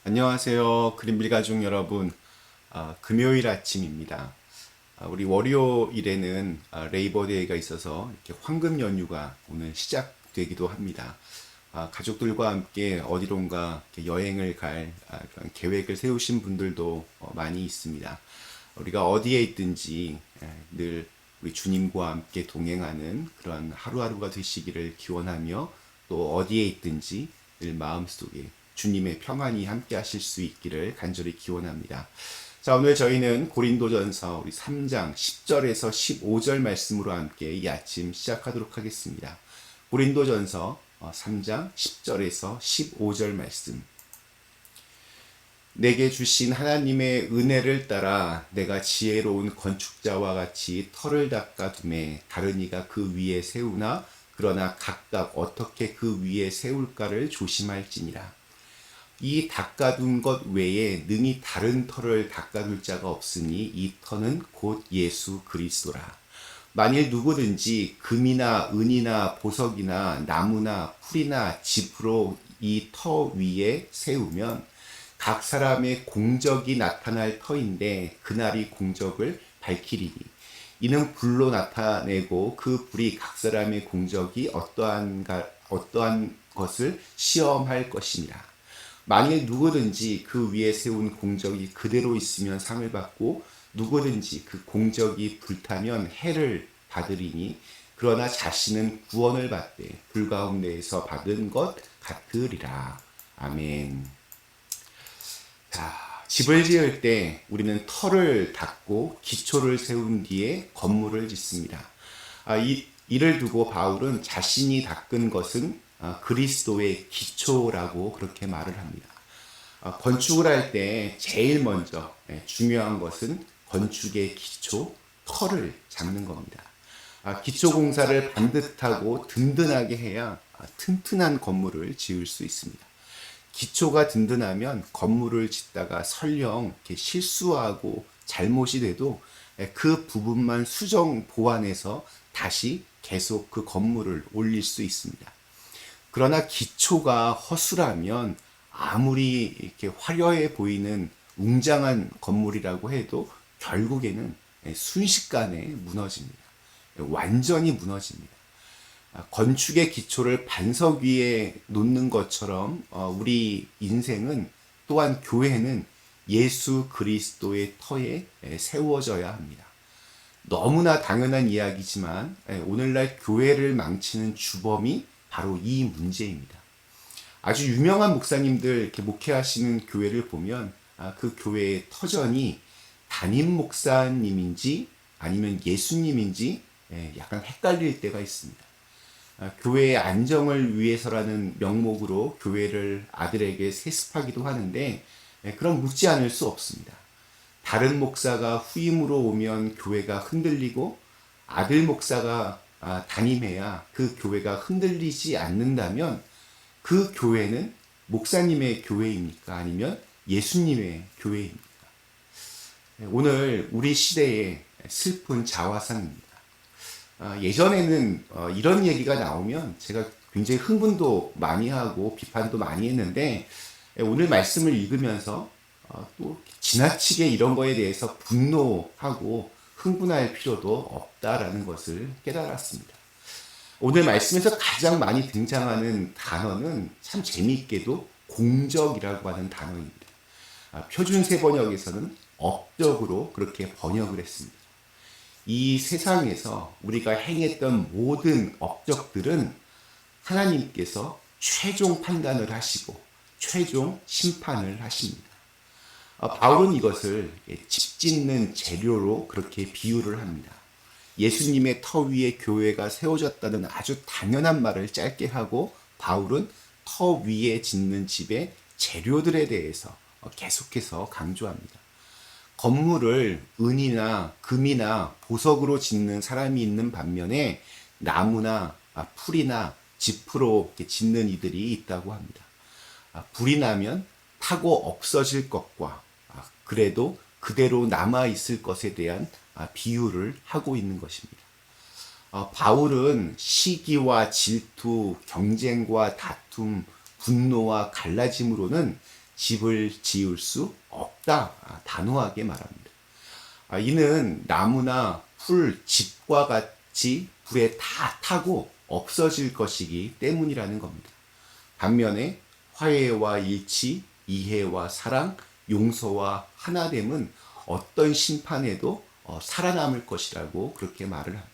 안녕하세요. 그린빌 가족 여러분. 금요일 아침입니다. 우리 월요일에는 레이버데이가 있어서 이렇게 황금 연휴가 오늘 시작되기도 합니다. 가족들과 함께 어디론가 이렇게 여행을 갈 그런 계획을 세우신 분들도 많이 있습니다. 우리가 어디에 있든지 늘 우리 주님과 함께 동행하는 그런 하루하루가 되시기를 기원하며, 또 어디에 있든지 늘 마음속에 주님의 평안이 함께 하실 수 있기를 간절히 기원합니다. 자, 오늘 저희는 고린도전서 우리 3장 10절에서 15절 말씀으로 함께 이 아침 시작하도록 하겠습니다. 고린도전서 3장 10절에서 15절 말씀. 내게 주신 하나님의 은혜를 따라 내가 지혜로운 건축자와 같이 터를 닦아둠에 다른 이가 그 위에 세우나 그러나 각각 어떻게 그 위에 세울까를 조심할지니라. 이 닦아둔 것 외에 능히 다른 터를 닦아둘 자가 없으니 이 터는 곧 예수 그리스도라. 만일 누구든지 금이나 은이나 보석이나 나무나 풀이나 짚으로 이 터 위에 세우면 각 사람의 공적이 나타날 터인데 그날이 공적을 밝히리니 이는 불로 나타내고 그 불이 각 사람의 공적이 어떠한 것을 시험할 것이니라. 만일 누구든지 그 위에 세운 공적이 그대로 있으면 상을 받고 누구든지 그 공적이 불타면 해를 받으리니 그러나 자신은 구원을 받되 불 가운데에서 받은 것 같으리라. 아멘. 자, 집을 지을 때 우리는 터를 닦고 기초를 세운 뒤에 건물을 짓습니다. 이를 두고 바울은 자신이 닦은 것은 그리스도의 기초라고 그렇게 말을 합니다. 건축을 할 때 제일 먼저 중요한 것은 건축의 기초, 터를 잡는 겁니다. 기초 공사를 반듯하고 든든하게 해야 튼튼한 건물을 지을 수 있습니다. 기초가 든든하면 건물을 짓다가 설령 이렇게 실수하고 잘못이 돼도 그 부분만 수정 보완해서 다시 계속 그 건물을 올릴 수 있습니다. 그러나 기초가 허술하면 아무리 이렇게 화려해 보이는 웅장한 건물이라고 해도 결국에는 순식간에 무너집니다. 완전히 무너집니다. 건축의 기초를 반석 위에 놓는 것처럼 우리 인생은, 또한 교회는 예수 그리스도의 터에 세워져야 합니다. 너무나 당연한 이야기지만 오늘날 교회를 망치는 주범이 바로 이 문제입니다. 아주 유명한 목사님들 이렇게 목회하시는 교회를 보면 그 교회의 터전이 담임 목사님인지 아니면 예수님인지 약간 헷갈릴 때가 있습니다. 교회의 안정을 위해서라는 명목으로 교회를 아들에게 세습하기도 하는데 그럼 묻지 않을 수 없습니다. 다른 목사가 후임으로 오면 교회가 흔들리고 아들 목사가 담임해야 그 교회가 흔들리지 않는다면 그 교회는 목사님의 교회입니까? 아니면 예수님의 교회입니까? 오늘 우리 시대의 슬픈 자화상입니다. 예전에는 이런 얘기가 나오면 제가 굉장히 흥분도 많이 하고 비판도 많이 했는데 오늘 말씀을 읽으면서 또 지나치게 이런 거에 대해서 분노하고 흥분할 필요도 없다라는 것을 깨달았습니다. 오늘 말씀에서 가장 많이 등장하는 단어는 참 재미있게도 공적이라고 하는 단어입니다. 표준 세번역에서는 업적으로 그렇게 번역을 했습니다. 이 세상에서 우리가 행했던 모든 업적들은 하나님께서 최종 판단을 하시고 최종 심판을 하십니다. 바울은 이것을 집 짓는 재료로 그렇게 비유를 합니다. 예수님의 터 위에 교회가 세워졌다는 아주 당연한 말을 짧게 하고 바울은 터 위에 짓는 집의 재료들에 대해서 계속해서 강조합니다. 건물을 은이나 금이나 보석으로 짓는 사람이 있는 반면에 나무나 풀이나 짚으로 짓는 이들이 있다고 합니다. 불이 나면 타고 없어질 것과 그래도 그대로 남아있을 것에 대한 비유를 하고 있는 것입니다. 바울은 시기와 질투, 경쟁과 다툼, 분노와 갈라짐으로는 집을 지을 수 없다. 단호하게 말합니다. 이는 나무나 풀, 집과 같이 불에 다 타고 없어질 것이기 때문이라는 겁니다. 반면에 화해와 일치, 이해와 사랑, 용서와 하나됨은 어떤 심판에도 살아남을 것이라고 그렇게 말을 합니다.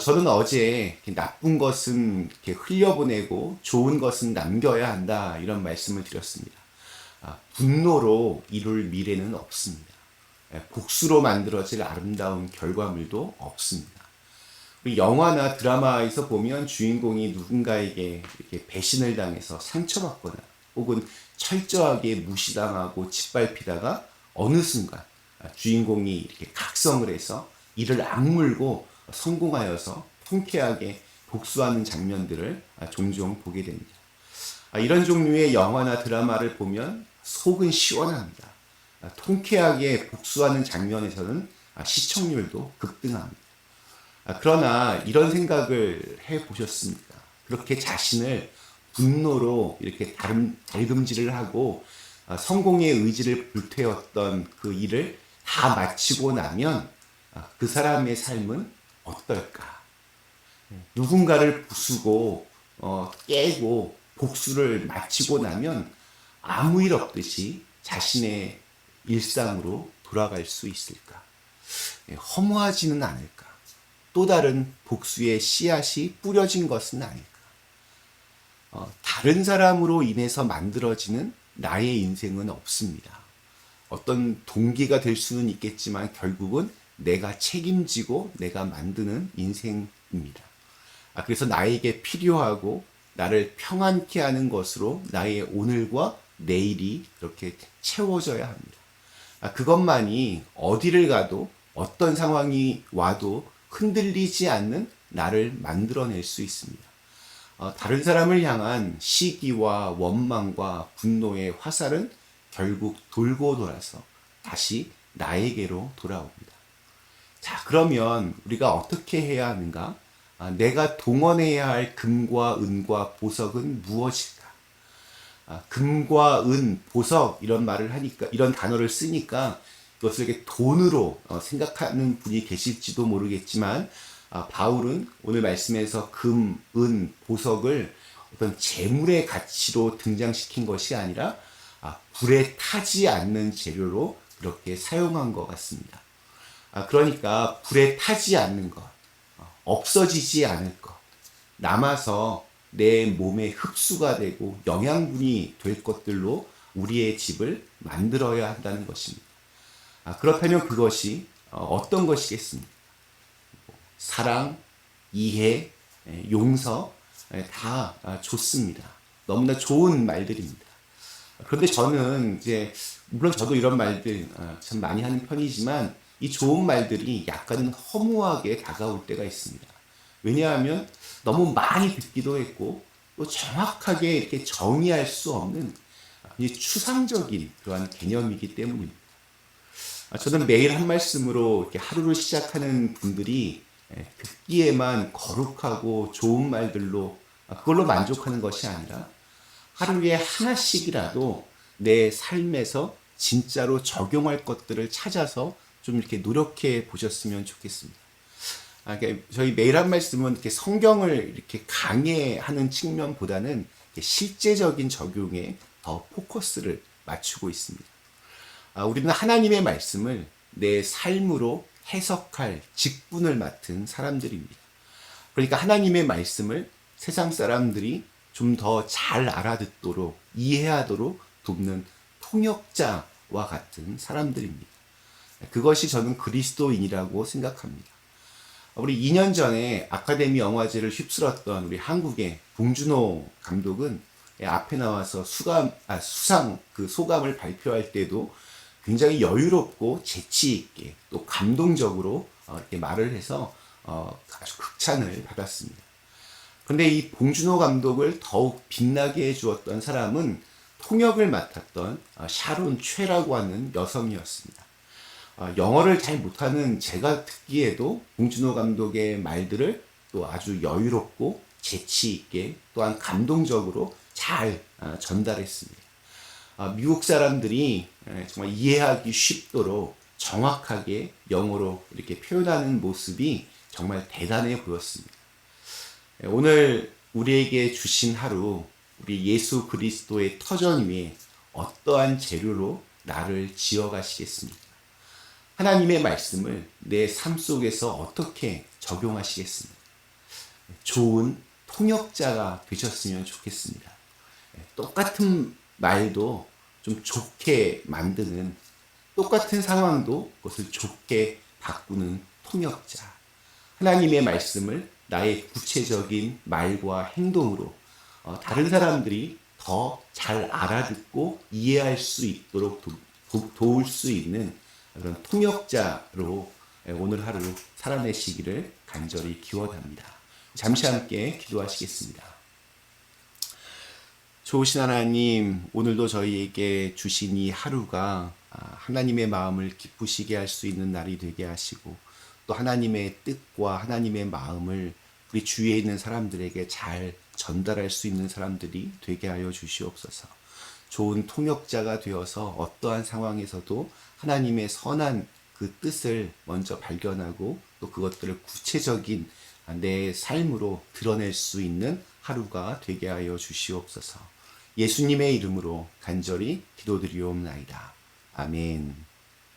저는 어제 나쁜 것은 이렇게 흘려보내고 좋은 것은 남겨야 한다 이런 말씀을 드렸습니다. 분노로 이룰 미래는 없습니다. 복수로 만들어질 아름다운 결과물도 없습니다. 영화나 드라마에서 보면 주인공이 누군가에게 이렇게 배신을 당해서 상처받거나 혹은 철저하게 무시당하고 짓밟히다가 어느 순간 주인공이 이렇게 각성을 해서 이를 악물고 성공하여서 통쾌하게 복수하는 장면들을 종종 보게 됩니다. 이런 종류의 영화나 드라마를 보면 속은 시원합니다. 통쾌하게 복수하는 장면에서는 시청률도 급등합니다. 그러나 이런 생각을 해보셨습니까? 그렇게 자신을 분노로 이렇게 달금질을 하고 성공의 의지를 불태웠던 그 일을 다 마치고 나면 그 사람의 삶은 어떨까? 누군가를 부수고 깨고 복수를 마치고 나면 아무 일 없듯이 자신의 일상으로 돌아갈 수 있을까? 허무하지는 않을까? 또 다른 복수의 씨앗이 뿌려진 것은 아닐까? 다른 사람으로 인해서 만들어지는 나의 인생은 없습니다. 어떤 동기가 될 수는 있겠지만 결국은 내가 책임지고 내가 만드는 인생입니다. 그래서 나에게 필요하고 나를 평안케 하는 것으로 나의 오늘과 내일이 이렇게 채워져야 합니다. 그것만이 어디를 가도 어떤 상황이 와도 흔들리지 않는 나를 만들어낼 수 있습니다. 다른 사람을 향한 시기와 원망과 분노의 화살은 결국 돌고 돌아서 다시 나에게로 돌아옵니다. 자, 그러면 우리가 어떻게 해야 하는가? 내가 동원해야 할 금과 은과 보석은 무엇일까? 금과 은, 보석 이런 말을 하니까 이런 단어를 쓰니까 이것을 이렇게 돈으로 생각하는 분이 계실지도 모르겠지만 바울은 오늘 말씀에서 금, 은, 보석을 어떤 재물의 가치로 등장시킨 것이 아니라 불에 타지 않는 재료로 그렇게 사용한 것 같습니다. 그러니까 불에 타지 않는 것, 없어지지 않을 것, 남아서 내 몸에 흡수가 되고 영양분이 될 것들로 우리의 집을 만들어야 한다는 것입니다. 그렇다면 그것이 어떤 것이겠습니까? 사랑, 이해, 용서 다 좋습니다. 너무나 좋은 말들입니다. 그런데 저는 이제 물론 저도 이런 말들 참 많이 하는 편이지만 이 좋은 말들이 약간은 허무하게 다가올 때가 있습니다. 왜냐하면 너무 많이 듣기도 했고 또 정확하게 이렇게 정의할 수 없는 추상적인 그러한 개념이기 때문입니다. 저는 매일 한 말씀으로 이렇게 하루를 시작하는 분들이 듣기에만 거룩하고 좋은 말들로 그걸로 만족하는 것이 아니라 하루에 하나씩이라도 내 삶에서 진짜로 적용할 것들을 찾아서 좀 이렇게 노력해 보셨으면 좋겠습니다. 그러니까 저희 매일 한 말씀은 이렇게 성경을 이렇게 강해하는 측면보다는 실제적인 적용에 더 포커스를 맞추고 있습니다. 우리는 하나님의 말씀을 내 삶으로 해석할 직분을 맡은 사람들입니다. 그러니까 하나님의 말씀을 세상 사람들이 좀 더 잘 알아듣도록 이해하도록 돕는 통역자와 같은 사람들입니다. 그것이 저는 그리스도인이라고 생각합니다. 우리 2년 전에 아카데미 영화제를 휩쓸었던 우리 한국의 봉준호 감독은 앞에 나와서 수상 그 소감을 발표할 때도 굉장히 여유롭고 재치 있게 또 감동적으로 이렇게 말을 해서 아주 극찬을 받았습니다. 그런데 이 봉준호 감독을 더욱 빛나게 해주었던 사람은 통역을 맡았던 샤론 최라고 하는 여성이었습니다. 영어를 잘 못하는 제가 듣기에도 봉준호 감독의 말들을 또 아주 여유롭고 재치 있게 또한 감동적으로 잘 전달했습니다. 미국 사람들이 정말 이해하기 쉽도록 정확하게 영어로 이렇게 표현하는 모습이 정말 대단해 보였습니다. 오늘 우리에게 주신 하루, 우리 예수 그리스도의 터전 위에 어떠한 재료로 나를 지어가시겠습니까? 하나님의 말씀을 내 삶 속에서 어떻게 적용하시겠습니까? 좋은 통역자가 되셨으면 좋겠습니다. 똑같은 말도 좀 좋게 만드는, 똑같은 상황도 그것을 좋게 바꾸는 통역자. 하나님의 말씀을 나의 구체적인 말과 행동으로 다른 사람들이 더 잘 알아듣고 이해할 수 있도록 도울 수 있는 그런 통역자로 오늘 하루 살아내시기를 간절히 기원합니다. 잠시 함께 기도하시겠습니다. 좋으신 하나님, 오늘도 저희에게 주신 이 하루가 하나님의 마음을 기쁘시게 할 수 있는 날이 되게 하시고, 또 하나님의 뜻과 하나님의 마음을 우리 주위에 있는 사람들에게 잘 전달할 수 있는 사람들이 되게 하여 주시옵소서. 좋은 통역자가 되어서 어떠한 상황에서도 하나님의 선한 그 뜻을 먼저 발견하고 또 그것들을 구체적인 내 삶으로 드러낼 수 있는 하루가 되게 하여 주시옵소서. 예수님의 이름으로 간절히 기도드리옵나이다. 아멘.